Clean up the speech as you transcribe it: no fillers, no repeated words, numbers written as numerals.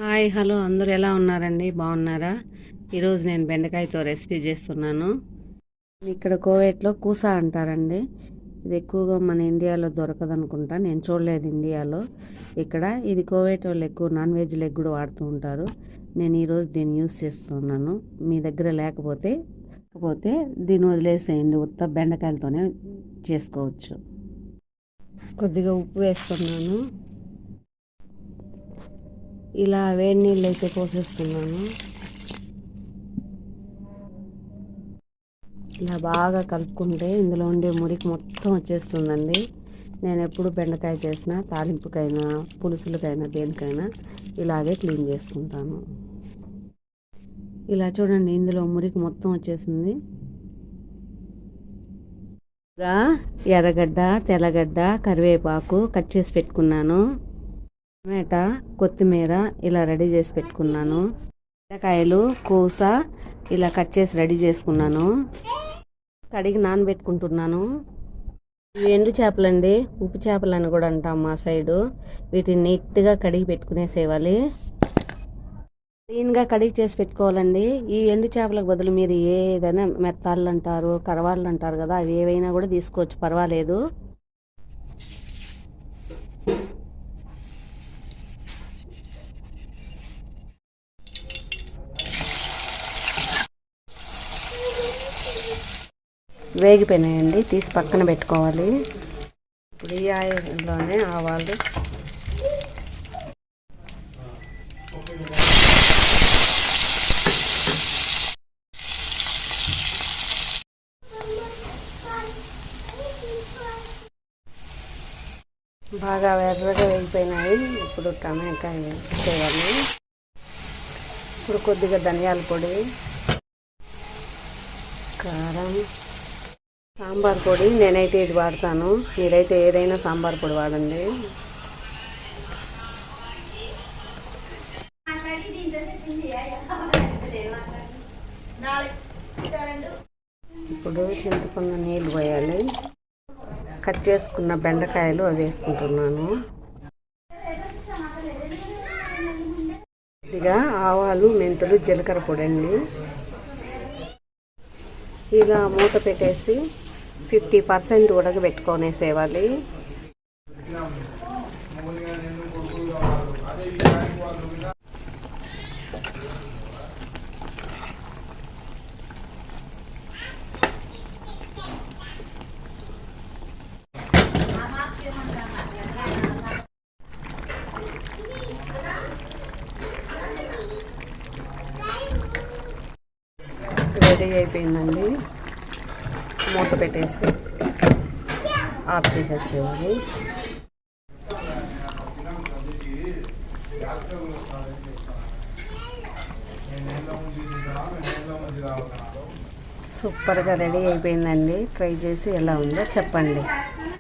Hi hello అందరూ ఎలా ఉన్నారండి? బాగున్నారా? ఈరోజు నేను బెండకాయతో రెసిపీ చేస్తున్నాను. ఇక్కడ కోవేట్లో కూసా అంటారండి. ఇది ఎక్కువగా మన ఇండియాలో దొరకదు అనుకుంటా, నేను చూడలేదు ఇండియాలో. ఇక్కడ ఇది కోవేట్ వాళ్ళు ఎక్కువ నాన్ వెజ్ లెగ్ కూడా వాడుతూ ఉంటారు. నేను ఈరోజు దీన్ని యూస్ చేస్తున్నాను. మీ దగ్గర లేకపోతే దీన్ని వదిలేసేయండి, ఉత్త బెండకాయలతోనే చేసుకోవచ్చు. కొద్దిగా ఉప్పు వేస్తున్నాను. ఇలా వేడి నీళ్ళు అయితే పోసేస్తున్నాను. ఇలా బాగా కలుపుకుంటే ఇందులో ఉండే మురికి మొత్తం వచ్చేస్తుందండి. నేను ఎప్పుడు బెండకాయ చేసినా, తాలింపుకైనా, పులుసులకైనా, దేనికైనా ఇలాగే క్లీన్ చేసుకుంటాను. ఇలా చూడండి, ఇందులో మురికి మొత్తం వచ్చేసింది. ఎర్రగడ్డ, తెల్లగడ్డ, కరివేపాకు కట్ చేసి పెట్టుకున్నాను. టమాటా, కొత్తిమీర ఇలా రెడీ చేసి పెట్టుకున్నాను. బెండకాయలు, కూస ఇలా కట్ చేసి రెడీ చేసుకున్నాను. కడిగి నానబెట్టుకుంటున్నాను. ఇవి ఎండు చేపలండి, ఉప్పు చేపలు అని కూడా అంటాం మా సైడు. వీటిని నీట్గా కడిగి పెట్టుకునేసేవాలి. క్లీన్గా కడిగి చేసి పెట్టుకోవాలండి. ఈ ఎండు చేపలకు బదులు మీరు ఏదైనా మెత్తాళ్ళు అంటారు, కరవాళ్ళు అంటారు కదా, అవి ఏవైనా కూడా తీసుకోవచ్చు, పర్వాలేదు. వేగిపోయినాయండి, తీసి పక్కన పెట్టుకోవాలి. ఇప్పుడు ఈ ఆయిల్లోనే ఆవాలు, బాగా ఎర్రగా వేగిపోయినాయి. ఇప్పుడు టమాటా వేయాలి. ఇప్పుడు కొద్దిగా ధనియాల పొడి, కారం, సాంబార్ పొడి. నేనైతే ఇది వాడతాను, మీరైతే ఏదైనా సాంబార్ పొడి వాడండి. ఇప్పుడు చింతపండు నీళ్ళు పోయాలి. కట్ చేసుకున్న బెండకాయలు అవి వేసుకుంటున్నాను. ఇదిగా ఆవాలు, మెంతులు, జీలకర్ర పొడి అండి. ఇలా మూత పెట్టేసి 50% ఉడకబెట్టుకొనేసేవాలి. రెడీ అయిపోయిందండి. మూత పెట్టేసి ఆఫ్ చేసేసేవాళ్ళు. సూపర్గా రెడీ అయిపోయిందండి. ట్రై చేసి ఎలా ఉందో చెప్పండి.